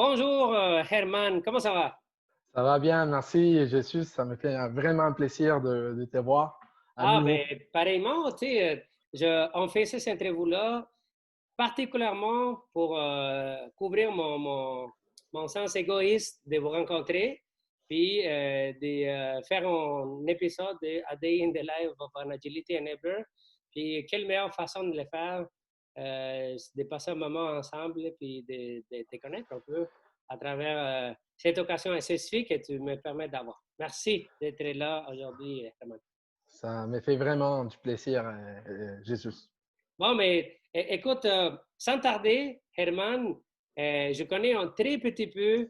Bonjour Herman, comment ça va? Ça va bien, merci Jésus. Ça me fait vraiment un plaisir de te voir à Ah nouveau. ben pareillement, tu sais, on fait cette interview-là particulièrement pour couvrir mon sens égoïste de vous rencontrer, puis de faire un épisode de A Day in the Life of an Agility Enabler. Puis quelle meilleure façon de le faire, c'est de passer un moment ensemble, puis de te connaître un peu à travers cette occasion spécifique que tu me permets d'avoir. Merci d'être là aujourd'hui, Herman. Ça me fait vraiment du plaisir, Jésus. Bon, mais écoute, sans tarder, Herman, je connais un très petit peu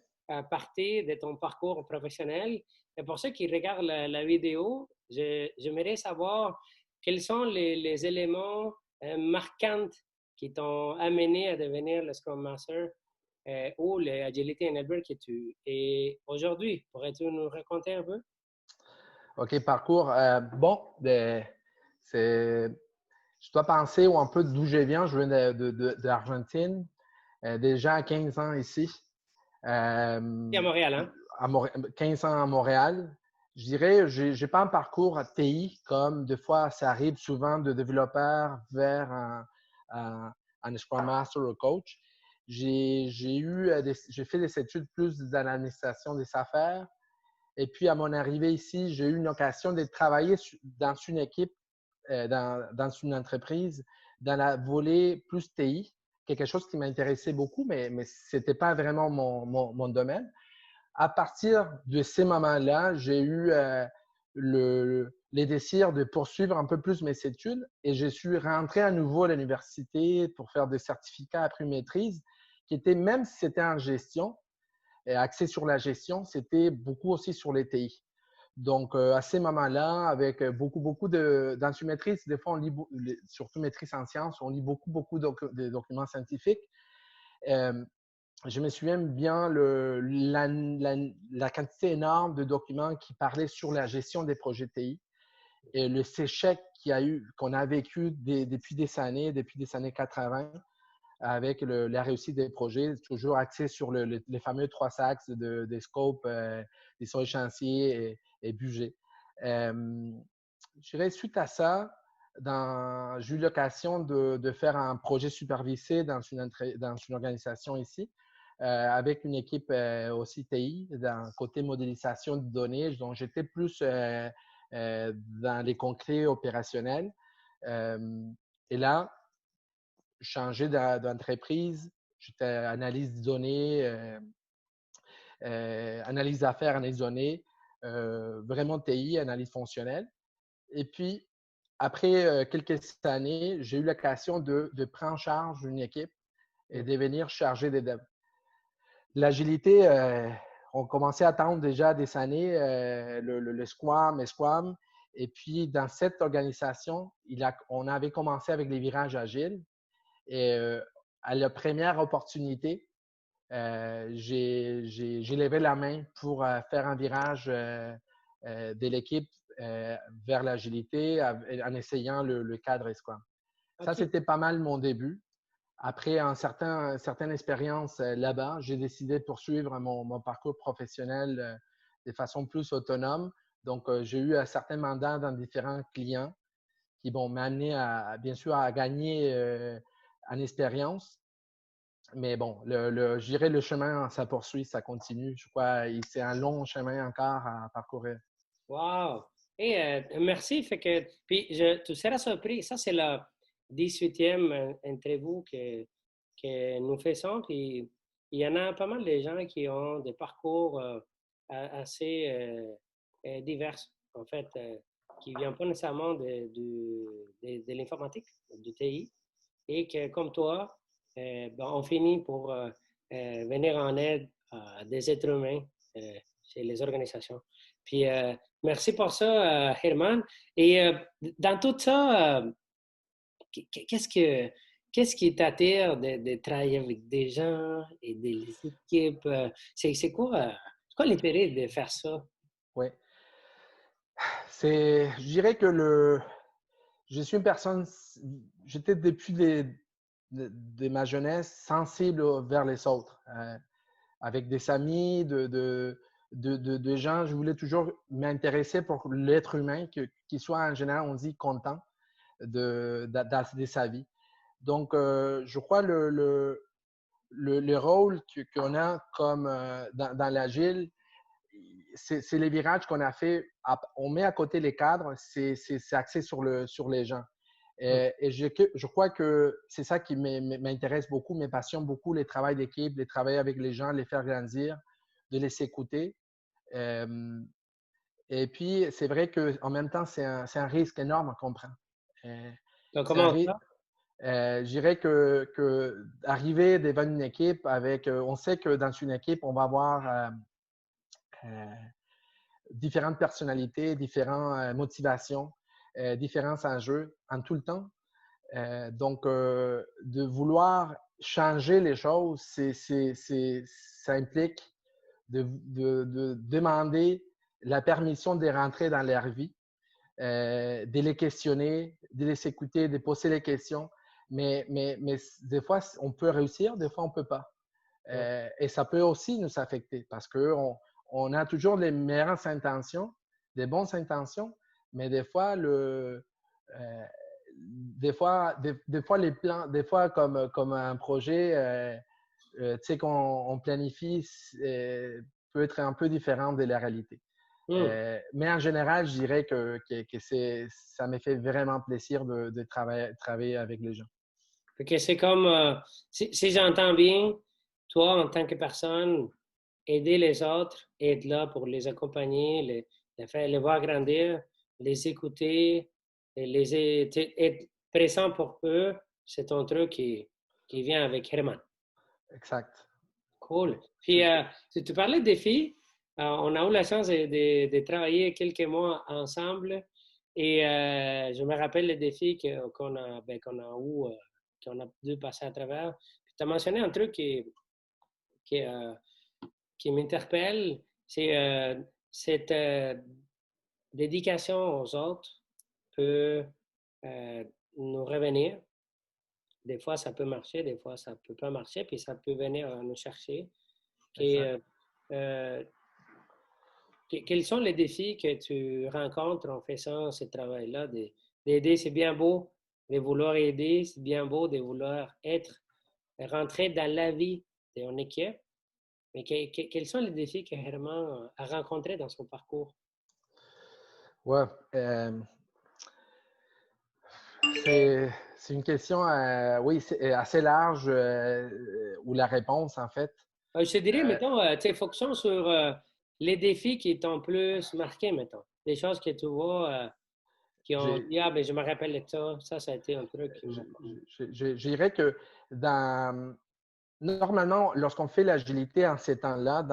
partie de ton parcours professionnel. Et pour ceux qui regardent la vidéo, j'aimerais savoir quels sont les éléments marquants qui t'ont amené à devenir le Scrum Master ou le Agility Enabler que tu es aujourd'hui. Pourrais-tu nous raconter un peu? OK, parcours. Bon, c'est, je dois penser un peu d'où je viens. Je viens d'Argentine, déjà à 15 ans ici. Et à Euh, Montréal, hein? 15 ans à Montréal. Je dirais, je n'ai pas un parcours à TI comme des fois ça arrive souvent de développeur vers un Scrum Master ou coach. J'ai fait des études plus dans l'administration des affaires. Et puis, à mon arrivée ici, j'ai eu une occasion de travailler dans une équipe, dans une entreprise, dans la volet plus TI, quelque chose qui m'intéressait beaucoup, mais ce n'était pas vraiment mon domaine. À partir de ces moments-là, j'ai eu les désirs de poursuivre un peu plus mes études et je suis rentré à nouveau à l'université pour faire des certificats après maîtrise qui étaient, même si c'était en gestion, axé sur la gestion, c'était beaucoup aussi sur les TI. Donc, à ces moments-là, avec beaucoup dans une maîtrise, des fois, on lit, surtout maîtrise en sciences, on lit beaucoup de documents scientifiques. Euh, je me souviens bien la quantité énorme de documents qui parlaient sur la gestion des projets TI et le séchec qu'on a vécu depuis des années 80 avec la réussite des projets, toujours axé sur les fameux trois axes des scopes, des seuils chantiers et budget. Je dirais, suite à ça, j'ai eu l'occasion de faire un projet supervisé dans une organisation ici, avec une équipe aussi TI, dans côté modélisation de données. Donc, j'étais plus dans les concrets opérationnels. Et là, changer d'entreprise, j'étais analyse de données, analyse d'affaires, analyse de données, vraiment TI, analyse fonctionnelle. Et puis, après quelques années, j'ai eu l'occasion de prendre en charge une équipe et devenir chargé des devs. L'agilité, on commençait à attendre déjà des années le Scrum. Et puis, dans cette organisation, on avait commencé avec les virages agiles. Et à la première opportunité, j'ai levé la main pour faire un virage de l'équipe vers l'agilité en essayant le cadre Scrum. Ça, OK. c'était pas mal mon début. Après certaine expérience là-bas, j'ai décidé de poursuivre mon parcours professionnel de façon plus autonome. Donc, j'ai eu un certain mandat dans différents clients qui vont m'amener bien sûr à gagner en expérience. Mais bon, je dirais le chemin, ça poursuit, ça continue. Je crois que c'est un long chemin encore à parcourir. Wow! Et merci. Fait que, puis, tu seras surpris. Ça, c'est la 18e interview que nous faisons. Puis, il y en a pas mal de gens qui ont des parcours assez divers, en fait, qui ne viennent pas nécessairement de l'informatique, du TI, et que, comme toi, ben, on finit pour venir en aide à des êtres humains chez les organisations. Puis, merci pour ça, Herman. Et dans tout ça, qu'est-ce que qu'est-ce qui t'attire de travailler avec des gens et des équipes? C'est quoi l'intérêt de faire ça? Oui. Je dirais que je suis une personne, j'étais depuis de ma jeunesse sensible vers les autres. avec des amis, de gens. Je voulais toujours m'intéresser pour l'être humain, qu'il soit en général, on dit, content de sa vie. Donc, je crois le rôle qu'on a comme dans l'Agile, c'est les virages qu'on a fait. On met à côté les cadres, c'est axé sur les gens. Et je crois que c'est ça qui m'intéresse beaucoup, me passionne beaucoup, les travails d'équipe, les travailler avec les gens, les faire grandir, de les écouter. Et puis, c'est vrai qu'en même temps, c'est un risque énorme qu'on prend. Donc, C'est un comment risque. ça? Je dirais que arriver devant une équipe avec, on sait que dans une équipe, on va avoir différentes personnalités, différentes motivations, différents enjeux en tout le temps. Donc, de vouloir changer les choses, ça implique de demander la permission de rentrer dans leur vie, de les questionner, de les écouter, de poser les questions. Mais des fois, on peut réussir, des fois, on ne peut pas. Et ça peut aussi nous affecter parce qu'on a toujours les meilleures intentions, des bonnes intentions, mais des fois, des fois les plans, des fois, comme un projet, tu sais, qu'on planifie peut être un peu différent de la réalité. Mais en général, je dirais que ça me fait vraiment plaisir de travailler avec les gens. Fait c'est comme, si j'entends bien, toi, en tant que personne, aider les autres, être là pour les accompagner, les voir grandir, les écouter, et être présent pour eux, c'est ton truc qui vient avec Herman. Exact. Cool. Puis, tu parlais de défis. On a eu la chance de travailler quelques mois ensemble et je me rappelle les défis qu'on a, qu'on a eu, qu'on a dû passer à travers. Tu as mentionné un truc qui, euh, qui m'interpelle, c'est cette dédication aux autres peut euh, nous revenir. Des fois, ça peut marcher, des fois, ça ne peut pas marcher, puis ça peut venir nous chercher. Et, Exact. euh, quels sont les défis que tu rencontres en faisant ce travail-là? D'aider, c'est bien beau de vouloir aider, c'est bien beau de vouloir rentrer dans la vie d'une équipe. Mais quels sont les défis que Herman a rencontrés dans son parcours? Ouais. C'est une question, oui, assez large, ou la réponse, en fait. Je te dirais, mettons, tu fonction sur les défis qui t'ont plus marqué, mettons. Des choses que tu vois qui ont J'ai- dit, ah, ben, je me rappelle de ça. Ça a été un truc qui m'a comme. je dirais que normalement, lorsqu'on fait l'agilité en ces temps-là,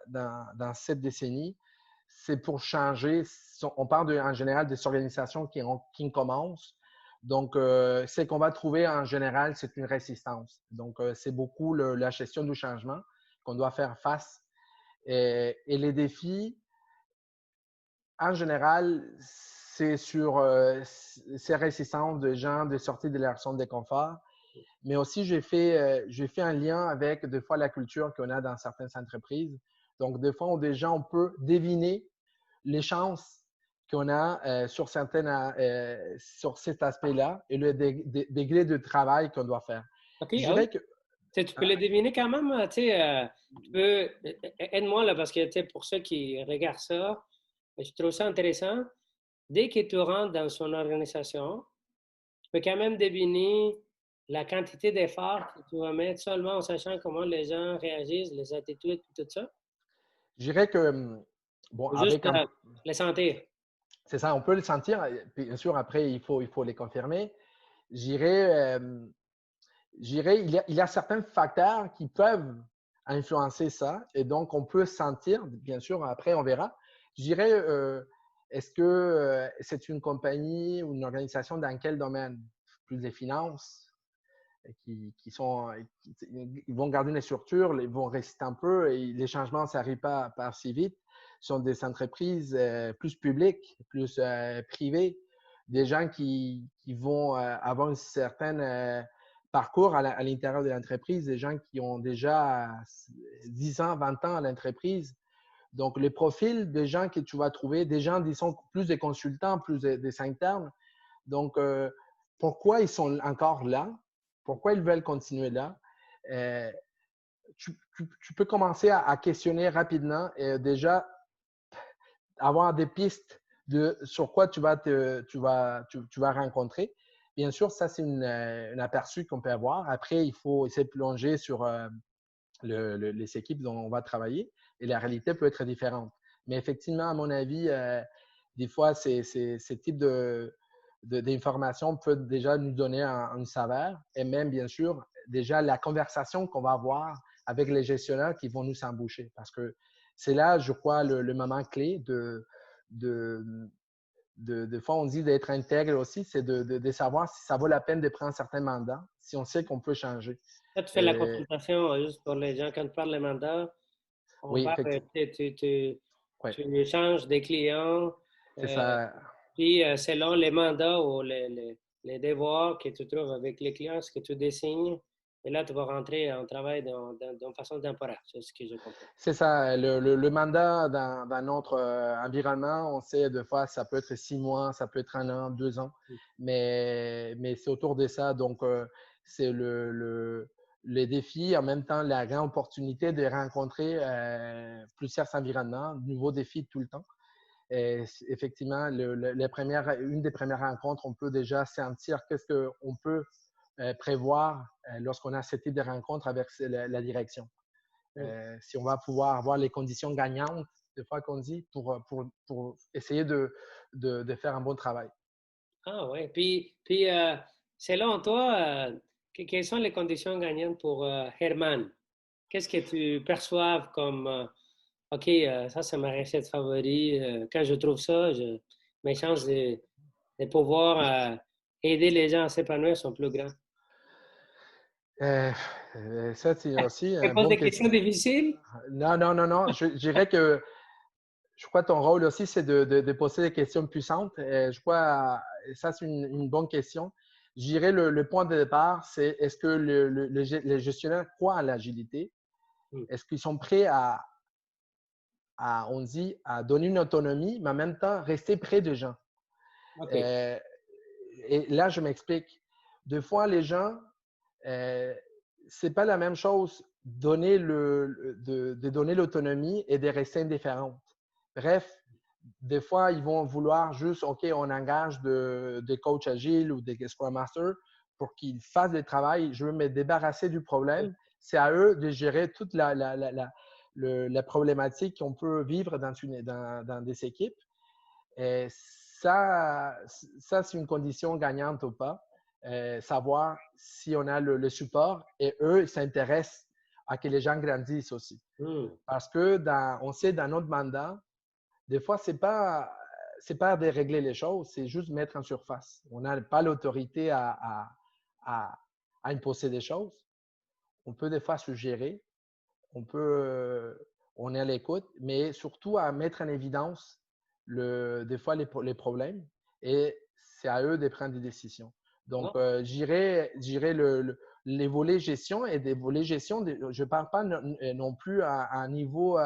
dans cette décennie, c'est pour changer. On parle en général des organisations qui commencent. Donc, ce qu'on va trouver en général, c'est une résistance. Donc, c'est beaucoup la gestion du changement qu'on doit faire face. Et les défis, en général, c'est sur ces résistances de gens de sortir de leur zone de confort. Mais aussi, j'ai fait un lien avec, des fois, la culture qu'on a dans certaines entreprises. Donc, des fois, des gens, on peut deviner les chances qu'on a sur cet aspect-là et le degré de travail qu'on doit faire. OK, Je ah oui. dirais que, Tu peux hein, le deviner quand même, tu sais, tu peux, aide-moi là, parce que, tu sais, pour ceux qui regardent ça, je trouve ça intéressant. Dès que tu rentres dans son organisation, tu peux quand même deviner la quantité d'efforts que tu vas mettre seulement en sachant comment les gens réagissent, les attitudes, tout ça. je dirais que, bon, Ou juste avec un, le sentir. c'est ça, on peut le sentir. Bien sûr, après, il faut les confirmer. J'irais, il y a certains facteurs qui peuvent influencer ça. Et donc, on peut sentir, bien sûr, après, on verra. Je dirais, est-ce que c'est une compagnie ou une organisation dans quel domaine? Plus des finances, ils vont garder une structure, ils vont résister un peu et les changements, ça n'arrive pas si vite. Ce sont des entreprises plus publiques, plus privées, des gens qui vont avoir une certaine parcours à l'intérieur de l'entreprise, des gens qui ont déjà 10 ans, 20 ans à l'entreprise. Donc, le profil des gens que tu vas trouver, des gens, disons, plus des consultants, plus des internes. Donc, pourquoi ils sont encore là? Pourquoi ils veulent continuer là? Euh, tu peux commencer à questionner rapidement et déjà avoir des pistes sur quoi tu vas rencontrer. Bien sûr, ça, c'est un aperçu qu'on peut avoir. Après, il faut essayer de plonger sur les équipes dont on va travailler et la réalité peut être différente. Mais effectivement, à mon avis, des fois, ce type d'informations peut déjà nous donner une saveur et même, bien sûr, déjà la conversation qu'on va avoir avec les gestionnaires qui vont nous embaucher. Parce que c'est là, je crois, le moment clé de fois, on dit d'être intègre aussi, c'est de savoir si ça vaut la peine de prendre certains mandats, si on sait qu'on peut changer. Là, tu fais la consultation juste pour les gens. Quand tu parles de mandat, on Oui, parle, effectivement. Oui, tu échanges des clients, c'est euh, ça. puis selon les mandats ou les devoirs que tu trouves avec les clients, ce que tu désignes, et là, tu vas rentrer en travail d'une façon temporaire. C'est ce que je comprends. C'est ça. Le mandat dans notre environnement, on sait des fois, ça peut être 6 mois, ça peut être 1 an, 2 ans, mais c'est autour de ça. Donc, c'est les défis, en même temps, la grande opportunité de rencontrer plusieurs environnements, nouveaux défis tout le temps. Et effectivement, une des premières rencontres, on peut déjà sentir qu'est-ce qu'on peut prévoir lorsqu'on a ce type de rencontre avec la direction. Si on va pouvoir avoir les conditions gagnantes, des fois qu'on dit, pour essayer de faire un bon travail. Ah oui. Puis selon toi, quelles sont les conditions gagnantes pour Herman? Qu'est-ce que tu perçois comme OK, ça, c'est ma recette favorite. Quand je trouve ça, mes chances de pouvoir aider les gens à s'épanouir sont plus grandes. Euh, Ça, c'est aussi Je une pose bonne des questions question. difficiles? Non, non, non, non. Je dirais que je crois que ton rôle aussi, c'est de poser des questions puissantes. Je crois ça, c'est une bonne question. Je dirais le point de départ, c'est est-ce que les gestionnaires croient à l'agilité? Hmm. Est-ce qu'ils sont prêts on dit, à donner une autonomie, mais en même temps, rester près des gens? OK. Euh, et là, je m'explique. Des fois, les gens, euh, c'est pas la même chose de donner l'autonomie et de rester indifférente. Bref, des fois, ils vont vouloir juste, OK, on engage des coachs agiles ou des Scrum Masters pour qu'ils fassent le travail. Je veux me débarrasser du problème. C'est à eux de gérer toute la problématique qu'on peut vivre dans des équipes. Et ça c'est une condition gagnante ou pas. Savoir si on a le support et eux, ils s'intéressent à que les gens grandissent aussi. Hmm. Parce que on sait dans notre mandat, des fois, c'est pas de régler les choses, c'est juste mettre en surface. On n'a pas l'autorité à imposer des choses. On peut des fois suggérer, on est à l'écoute, mais surtout à mettre en évidence des fois les problèmes et c'est à eux de prendre des décisions. Donc, Ah, j'irais les volets gestion et des volets gestion, je ne parle pas non plus à un niveau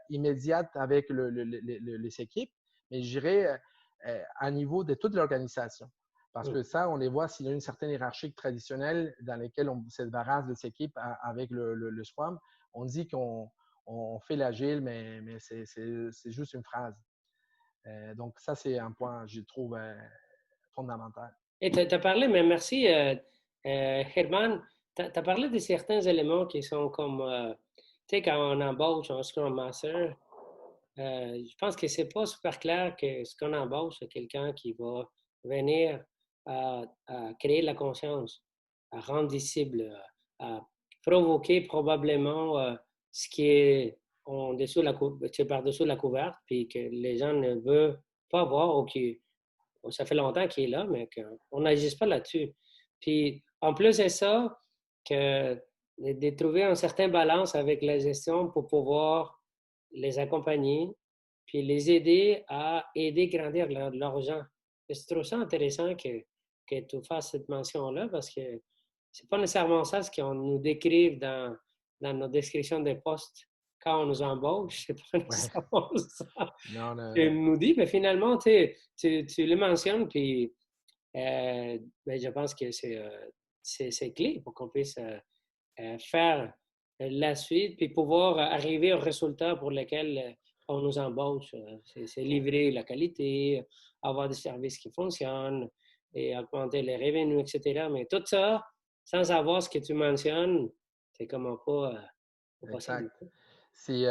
immédiat avec les équipes, mais j'irais à un niveau de toute l'organisation. Parce hmm. que ça, on les voit s'il y a une certaine hiérarchie traditionnelle dans laquelle on se débarrasse des équipes avec le Scrum. On dit qu'on fait l'agile, mais c'est juste une phrase. Donc, ça, c'est un point, je trouve, fondamental. Et tu as parlé, mais merci, Herman, tu as parlé de certains éléments qui sont comme, tu sais, quand on embauche un Scrum Master, je pense que c'est pas super clair que ce qu'on embauche, c'est quelqu'un qui va venir à créer la conscience, à rendre visible, à provoquer probablement ce qui est en dessous de par-dessous la couverte, puis que les gens ne veulent pas voir ou qui ça fait longtemps qu'il est là, mais qu'on n'agisse pas là-dessus. Puis, en plus de ça, de trouver un certain balance avec la gestion pour pouvoir les accompagner, puis les aider à aider à grandir leurs gens. Et je trouve ça intéressant que tu fasses cette mention-là parce que c'est pas nécessairement ça ce qu'on nous décrive dans nos descriptions des postes quand on nous embauche. C'est pas Ouais. nécessairement ça Non, qu'on nous dit, mais finalement, tu le mentionnes, puis ben, je pense que c'est clé pour qu'on puisse faire la suite, puis pouvoir arriver au résultat pour lequel on nous embauche. C'est livrer la qualité, avoir des services qui fonctionnent et augmenter les revenus, etc. Mais tout ça, sans avoir ce que tu mentionnes, c'est comme pas possible. exact. Si,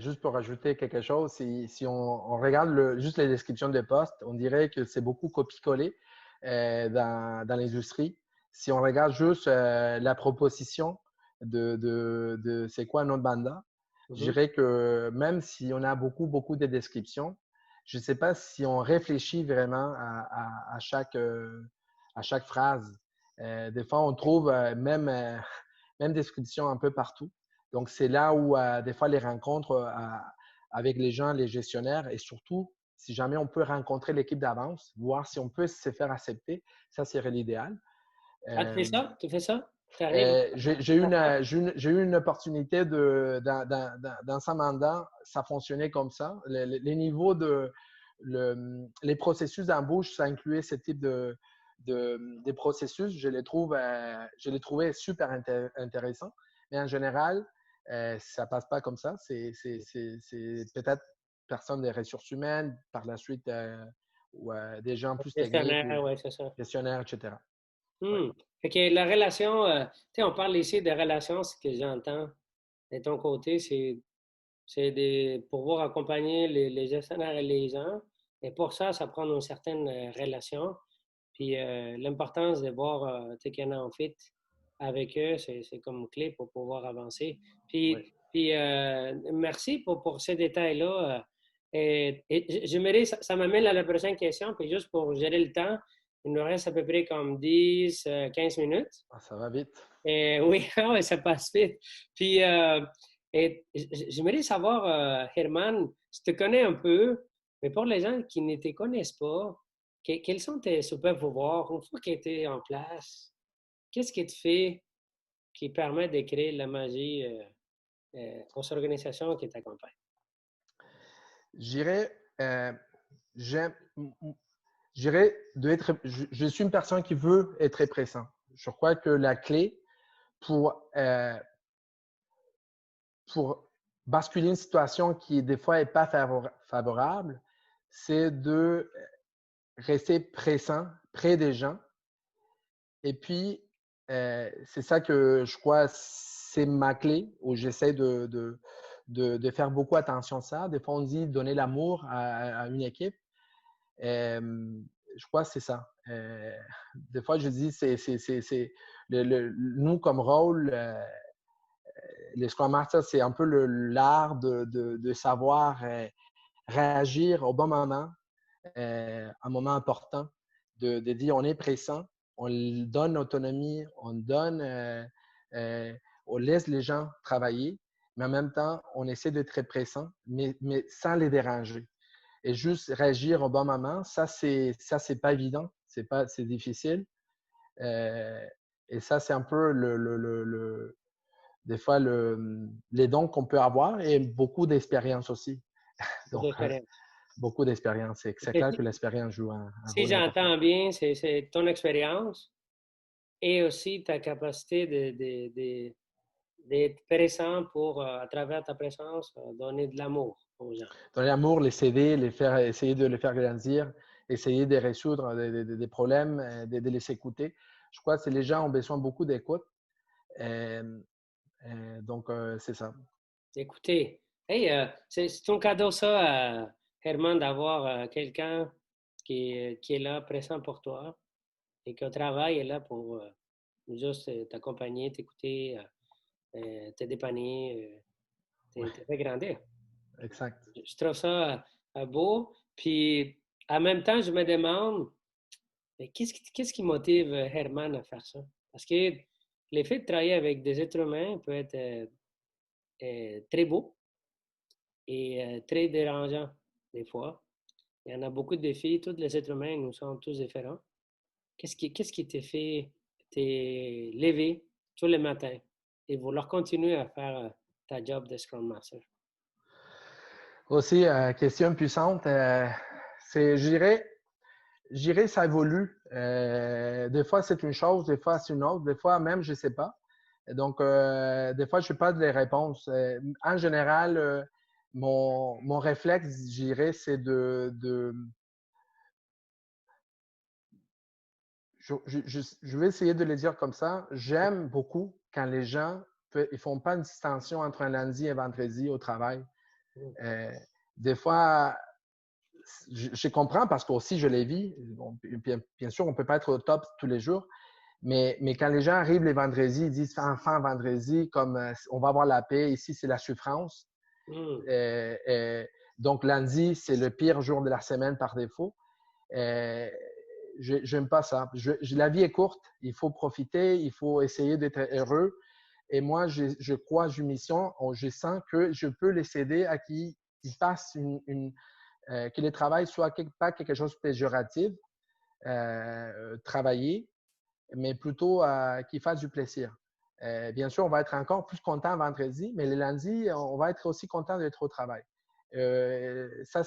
juste pour ajouter quelque chose, si on regarde juste les descriptions de postes, on dirait que c'est beaucoup copié-collé dans l'industrie. Si on regarde juste la proposition de c'est quoi notre mandat, je Mhm. dirais que même si on a beaucoup de descriptions, je ne sais pas si on réfléchit vraiment à chaque phrase. Des fois, on trouve même description un peu partout. Donc, c'est là où, des fois, les rencontres avec les gens, les gestionnaires, et surtout, si jamais on peut rencontrer l'équipe d'avance, voir si on peut se faire accepter, ça serait l'idéal. Ah, tu fais Euh, ça? Tu fais ça? Tu arrives? j'ai eu une opportunité dans ce mandat, ça fonctionnait comme ça. Les niveaux les processus d'embauche, ça incluait ce type de processus. Je les trouvais super intéressants. Mais en général, ça ne passe pas comme ça. C'est peut-être personne des ressources humaines, par la suite, ou des gens plus techniques Gestionnaire, ou oui, c'est ça. gestionnaires, etc. Ouais. Fait que la relation, tu sais, on parle ici de relations, ce que j'entends de ton côté, c'est de pouvoir accompagner les gestionnaires et les gens. Et pour ça, ça prend une certaine relation. Puis l'importance de voir tu sais, qu'il y en a en fit avec eux, c'est comme clé pour pouvoir avancer. Oui. Puis merci pour ces détails-là. J'aimerais, ça m'amène à la prochaine question, puis juste pour gérer le temps, il nous reste à peu près comme 10, 15 minutes. Ah, ça va vite. Et oui, ah ouais, ça passe vite. Puis, j'aimerais savoir, Herman, je te connais un peu, mais pour les gens qui ne te connaissent pas, quels sont tes super pouvoirs une fois qu'ils étaient en place? Qu'est-ce qui te fait qui permet de créer la magie aux organisations qui t'accompagnent? J'irais, j'aime, j'irais je suis une personne qui veut être très pressant. Je crois que la clé pour, euh, pour basculer une situation qui, des fois, n'est pas favorable, c'est de rester pressant, près des gens. Et puis, c'est ça que je crois, c'est ma clé, où j'essaie de faire beaucoup attention à ça. Des fois, on dit donner l'amour à une équipe. Je crois que c'est ça. Des fois, je dis, c'est nous, comme rôle, les Scrum Masters, c'est un peu l'art de savoir réagir au bon moment, un moment important, de dire on est pressant, on donne autonomie, on laisse les gens travailler, mais en même temps, on essaie d'être très pressant, mais sans les déranger. Et juste réagir au bon moment, ça, c'est pas évident, c'est difficile. Euh, et ça, c'est un peu des fois les dons qu'on peut avoir et beaucoup d'expérience aussi. Donc, beaucoup d'expérience. C'est clair que l'expérience joue un Si rôle important. j'entends bien, c'est ton expérience et aussi ta capacité d'être présent pour, à travers ta présence, donner de l'amour aux gens. Donner l'amour, les aider, essayer de les faire grandir, essayer de résoudre des problèmes, de les écouter. Je crois que les gens ont besoin beaucoup d'écoute. Euh, donc, c'est ça. Écoutez, hey, c'est ton cadeau ça, Herman, d'avoir quelqu'un qui est là, présent pour toi et qu'au travail est là pour juste t'accompagner, t'écouter, te dépanner, Ouais, te faire grandir. exact. Je trouve ça beau. Puis, en même temps, je me demande, mais qu'est-ce qui motive Herman à faire ça? Parce que l'effet de travailler avec des êtres humains peut être très beau et très dérangeant des fois. Il y en a beaucoup de défis. Tous les êtres humains, nous sommes tous différents. Qu'est-ce qui te fait t'es levé tous les matins et vouloir continuer à faire ta job de Scrum Master? Aussi, question puissante. Je dirais, ça évolue. Des fois, c'est une chose, des fois, c'est une autre. Des fois, même, je ne sais pas. Donc, des fois, je n'ai pas de réponse. En général, mon réflexe, je dirais, c'est je vais essayer de le dire comme ça. J'aime beaucoup quand les gens ne font pas une distinction entre un lundi et un vendredi au travail. Euh, des fois, je comprends parce que aussi je les vis. Bon, bien sûr, on ne peut pas être au top tous les jours, mais quand les gens arrivent les vendredis, ils disent enfin vendredi, comme on va avoir la paix, ici c'est la souffrance. Mm. Donc lundi, c'est le pire jour de la semaine par défaut. Je n'aime pas ça. La vie est courte, il faut profiter, il faut essayer d'être heureux. Et moi, je crois, j'ai une mission, je sens que je peux les aider à qu'ils passent que le travail soit pas quelque chose de péjoratif, travailler, mais plutôt qu'il fasse du plaisir. Bien sûr, on va être encore plus content vendredi, mais le lundi, on va être aussi content d'être au travail. Ça,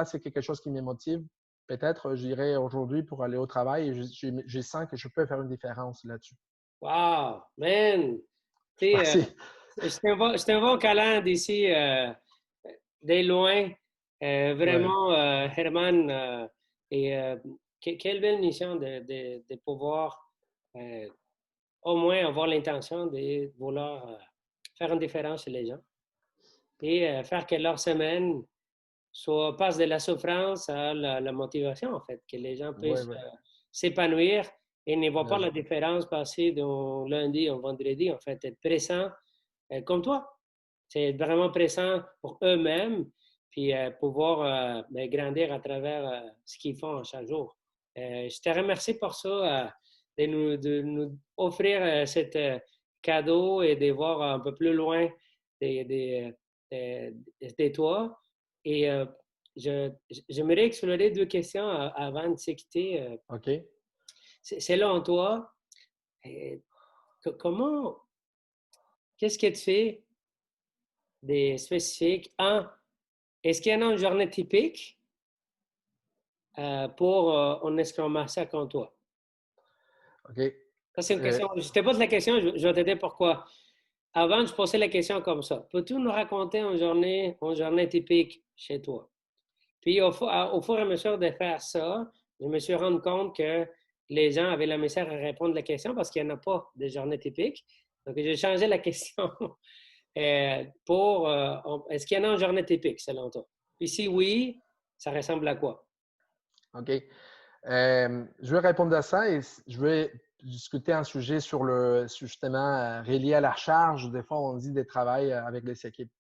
c'est quelque chose qui me motive. Peut-être, j'irai aujourd'hui pour aller au travail et je sens que je peux faire une différence là-dessus. Wow, man! Je Tu sais, pense je t'envoie un câlin d'ici, dès loin. ouais, Vraiment, Herman, et quelle belle mission de pouvoir au moins avoir l'intention de vouloir faire une différence chez les gens et faire que leur semaine passe de la souffrance à la motivation, en fait, que les gens ouais, puissent ouais. s'épanouir et ne voient pas la Je- différence passer d'un lundi au vendredi, en fait, être présent comme toi. C'est être vraiment présent pour eux-mêmes, puis pouvoir ben, grandir à travers ce qu'ils font chaque jour. Je te remercie pour ça, de nous offrir cet cadeau et de voir un peu plus loin de toi. Et j'aimerais explorer deux questions avant de se quitter. OK. Selon toi, euh, comment, qu'est-ce que tu fais des spécifiques? Un, est-ce qu'il y a une journée typique pour un Scrum Master comme toi? OK. Ça, c'est une Euh, question. Je te pose la question, je vais t'aider pourquoi. Avant, je posais la question comme ça. Peux-tu nous raconter une journée typique chez toi? Puis, au fur et à mesure de faire ça, je me suis rendu compte que les gens avaient la misère à répondre à la question parce qu'il n'y en a pas de journée typique. Donc, j'ai changé la question pour est-ce qu'il y en a une journée typique selon toi? Puis, si oui, ça ressemble à quoi? OK. Je vais répondre à ça et je vais discuter un sujet justement relié à la charge. Des fois, on dit des travails avec les équipes.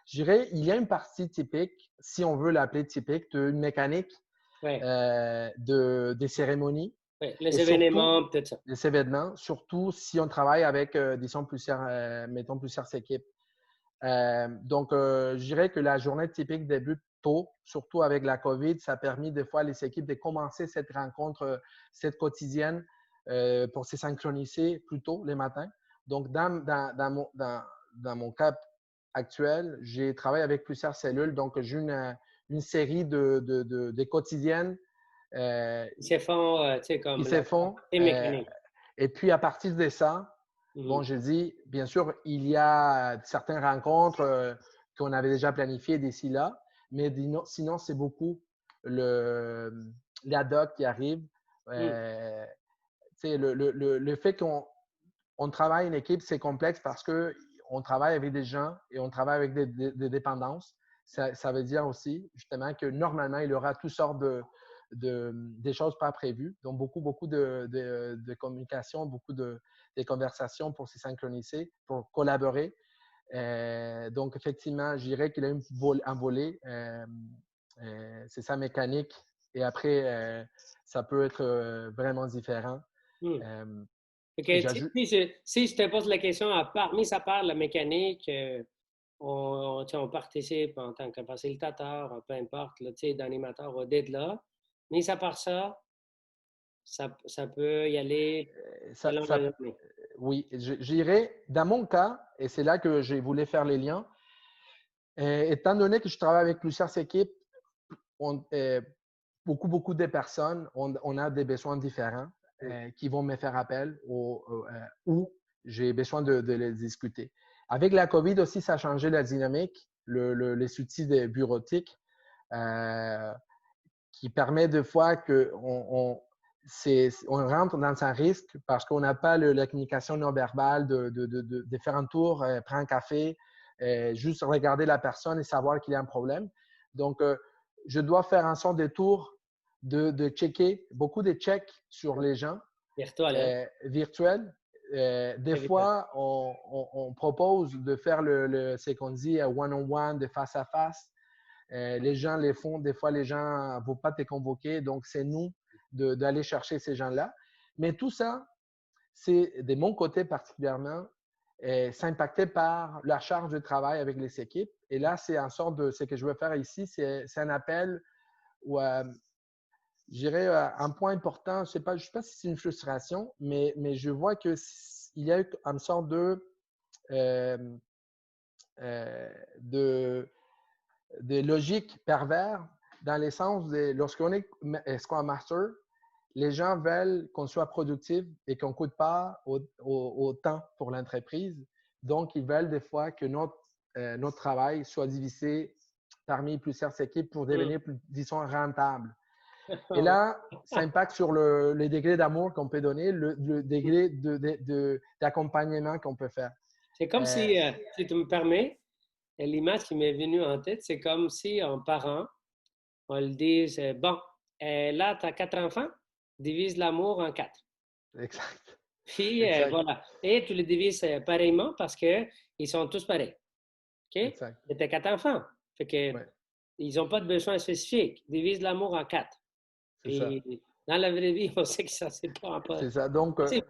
Je dirais, il y a une partie typique, si on veut l'appeler typique, d'une mécanique Oui, des cérémonies oui, et les surtout événements, peut-être ça. des événements, surtout si on travaille avec, disons, mettons, plusieurs équipes. Donc, je dirais que la journée typique débute tôt, surtout avec la COVID. Ça a permis des fois les équipes de commencer cette rencontre, cette quotidienne, pour se synchroniser plus tôt les matins. Donc, dans mon cas actuel, j'ai travaillé avec plusieurs cellules. Donc, j'ai une série de quotidiennes Ils se font, tu sais, qui comme se la font. partie mécanique. Et puis, à partir de ça, bon, Mhm. je dis, bien sûr, il y a certaines rencontres qu'on avait déjà planifiées d'ici là, mais sinon, c'est beaucoup l'ad hoc qui arrive. Mhm. Euh, le fait qu'on travaille en équipe, c'est complexe parce qu'on travaille avec des gens et on travaille avec des dépendances. Ça veut dire aussi, justement, que normalement, il y aura toutes sortes des choses pas prévues. Donc, beaucoup de communication, de conversations pour se synchroniser, pour collaborer. Donc, effectivement, je dirais qu'il y a un volet. C'est sa mécanique. Et après, ça peut être vraiment différent. Mhm. Euh, Fait et que, j'ajoute, si je te pose la question, mis à part la mécanique, tu sais, on participe en tant que facilitateur, peu importe, là, tu sais, d'animateur ou d'être là. Mis à part ça, ça peut y aller Ça, selon la ça, journée. oui, j'irai, dans mon cas, et c'est là que j'ai voulu faire les liens, étant donné que je travaille avec plusieurs équipes, on, beaucoup de personnes, on a des besoins différents qui vont me faire appel ou j'ai besoin de les discuter. Avec la COVID aussi, ça a changé la dynamique, les outils bureautiques euh, qui permet des fois qu'on on rentre dans un risque parce qu'on n'a pas la communication non verbale de faire un tour, prendre un café, juste regarder la personne et savoir qu'il y a un problème. Donc, je dois faire un sorte de tour de checker, beaucoup de checks sur les gens Virtuel, hein? virtuels. Des Très virtuel. fois, on propose de faire ce qu'on dit one-on-one, de face à face. Les gens les font, des fois les gens ne vont pas te convoquer, donc c'est nous d'aller chercher ces gens-là. Mais tout ça, c'est de mon côté particulièrement, c'est impacté par la charge de travail avec les équipes. Et là, c'est en sorte de ce que je veux faire ici, c'est un appel où je dirais un point important, je ne sais pas si c'est une frustration, mais je vois qu'il y a une sorte euh, de des logiques pervers dans le sens de lorsqu'on est Scrum Master, les gens veulent qu'on soit productif et qu'on ne coûte pas autant pour l'entreprise. Donc, ils veulent des fois que notre travail soit divisé parmi plusieurs équipes pour Hum. devenir, disons, rentable. Et là, ça impacte sur le degré d'amour qu'on peut donner, le degré d'accompagnement qu'on peut faire. C'est comme Euh, si tu me permets, l'image qui m'est venue en tête, c'est comme si un parent, on le dise, bon, là, tu as 4 enfants, divise l'amour en 4. exact. Puis Exact. voilà. Et tu les divises pareillement parce qu'ils sont tous pareils. OK? Exact. Et tu as 4 enfants. Fait que Ouais, ils n'ont pas de besoin spécifique. Divise l'amour en 4. c'est ça. Puis dans la vraie vie, on sait que ça, c'est pas C'est ça. Donc, possible.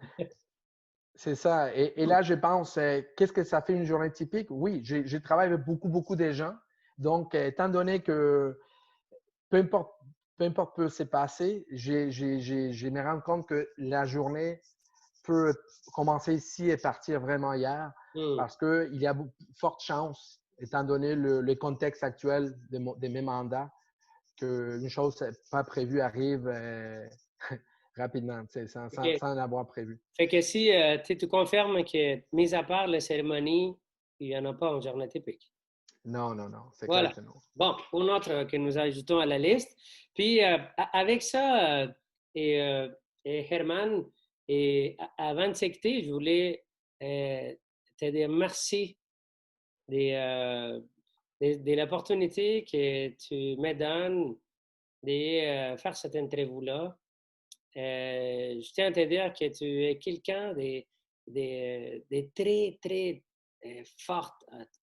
c'est ça. Et là, je pense, qu'est-ce que ça fait une journée typique? Oui, j'ai travaillé avec beaucoup de gens. Donc, étant donné que peu importe, peu importe peut se passer, je me rends compte que la journée peut commencer ici et partir vraiment hier Hum. parce qu'il y a forte chance, étant donné le contexte actuel de mes mandats, qu'une chose pas prévue arrive rapidement, OK. sans l'avoir prévu. Fait que si tu confirmes que, mis à part la cérémonie, il n'y en a pas en journée typique. Non, non, non, c'est clair Voilà. que non. Bon, une autre que nous ajoutons à la liste. Puis, avec ça, et, euh, et Herman, et avant de se quitter, je voulais te dire merci de l'opportunité que tu me donnes de faire cette interview-là. Je tiens à te dire que tu es quelqu'un de très, très fort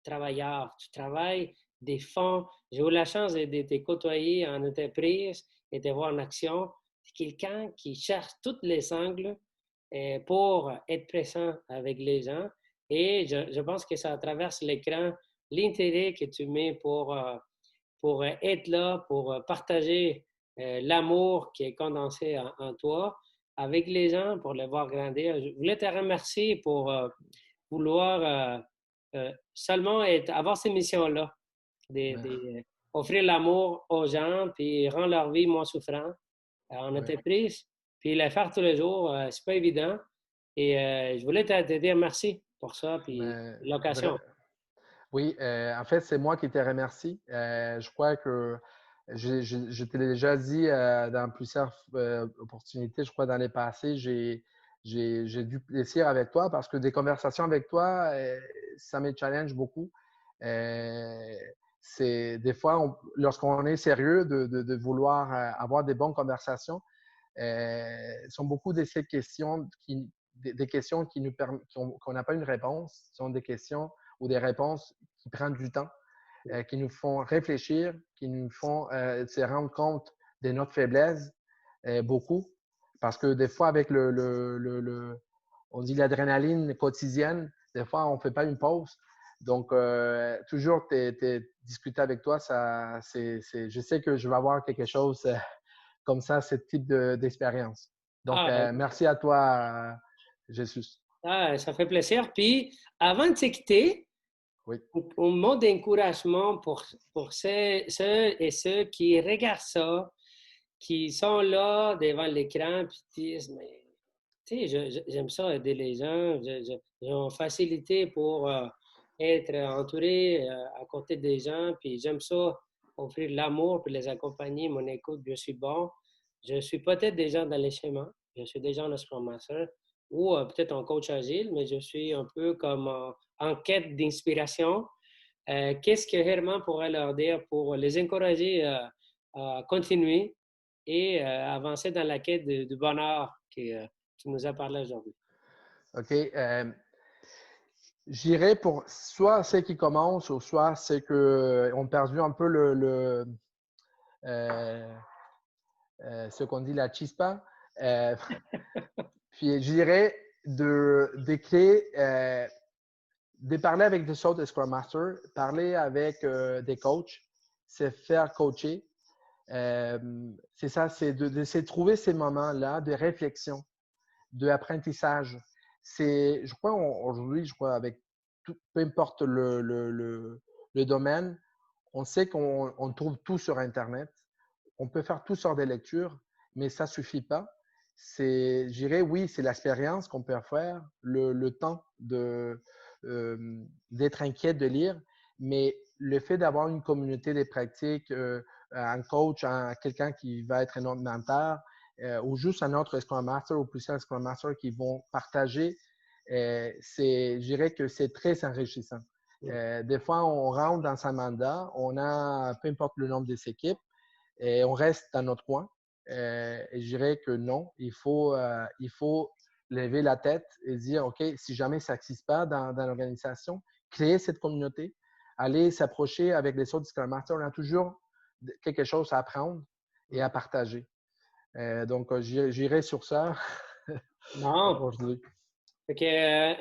travailleur. Tu travailles des fonds. J'ai eu la chance de te côtoyer en entreprise et de te voir en action. C'est quelqu'un qui cherche tous les angles pour être présent avec les gens. Et je pense que ça traverse l'écran l'intérêt que tu mets pour être là, pour partager l'amour qui est condensé en toi avec les gens, pour les voir grandir. Je voulais te remercier pour vouloir seulement avoir ces missions-là, offrir l'amour aux gens, puis rendre leur vie moins souffrante en Ouais. entreprise, puis le faire tous les jours, c'est pas évident. Et je voulais te dire merci pour ça, puis Mais, l'occasion. oui, en fait, c'est moi qui te remercie. Je crois que je te l'ai déjà dit dans plusieurs opportunités, je crois, dans les passés, j'ai du plaisir avec toi parce que des conversations avec toi, ça me challenge beaucoup. Euh, c'est des fois, lorsqu'on est sérieux de vouloir avoir des bonnes conversations, sont beaucoup de ces questions des questions qui nous qu'on n'a pas une réponse, sont des questions ou des réponses qui prennent du temps, qui nous font réfléchir, qui nous font se rendre compte de notre faiblesse beaucoup. Parce que des fois, avec on dit l'adrénaline quotidienne, des fois, on ne fait pas une pause. Donc, toujours discuter avec toi, je sais que je vais avoir quelque chose comme ça, ce type d'expérience. Donc, merci à toi, Jesus. Ça fait plaisir. Puis, avant de se quitter, Oui. un mot d'encouragement pour ceux et ceux qui regardent ça, qui sont là devant l'écran, puis disent, mais, tu sais, j'aime ça aider les gens, j'ai une facilité pour être entouré à côté des gens, puis j'aime ça, offrir l'amour, puis les accompagner, mon écoute, je suis bon. Je suis peut-être déjà dans les schémas, je suis déjà un Scrum Master, ou peut-être un coach agile, mais je suis un peu comme en quête d'inspiration. Qu'est-ce que Herman pourrait leur dire pour les encourager à continuer et avancer dans la quête du bonheur que tu nous as parlé aujourd'hui? OK. J'irai pour soit ceux qui commencent ou soit ceux qui ont perdu un peu ce qu'on dit la chispa. Puis j'irai d'écrire, de parler avec des autres Scrum Masters, parler avec des coachs, se faire coacher. C'est ça, c'est de trouver ces moments-là de réflexion, d'apprentissage. Je crois, aujourd'hui, je crois, avec peu importe le domaine, on sait qu'on trouve tout sur Internet. On peut faire toutes sortes de lectures, mais ça ne suffit pas. Je dirais, oui, c'est l'expérience qu'on peut faire, le temps d'être inquiet de lire, mais le fait d'avoir une communauté de pratiques, un coach, quelqu'un qui va être un autre mentor, ou juste un autre Scrum Master ou plusieurs Scrum Masters qui vont partager, je dirais que c'est très enrichissant. Des fois, on rentre dans un mandat, on a peu importe le nombre des équipes, et on reste dans notre coin. Et je dirais que non, il faut lever la tête et dire, OK, si jamais ça n'existe pas dans l'organisation, créer cette communauté, aller s'approcher avec les autres Scrum Masters. On a toujours quelque chose à apprendre et à partager. Donc, j'irai sur ça Non. aujourd'hui.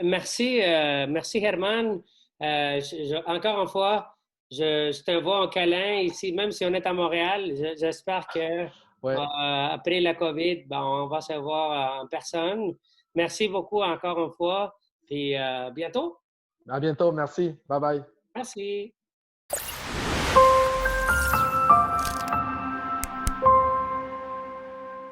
Merci, merci Herman. Encore une fois, je t'envoie un câlin ici, même si on est à Montréal. J'espère que Ouais. après la COVID, ben, on va se voir en personne. Merci beaucoup encore une fois. Puis bientôt. À bientôt. Merci. Bye bye. Merci.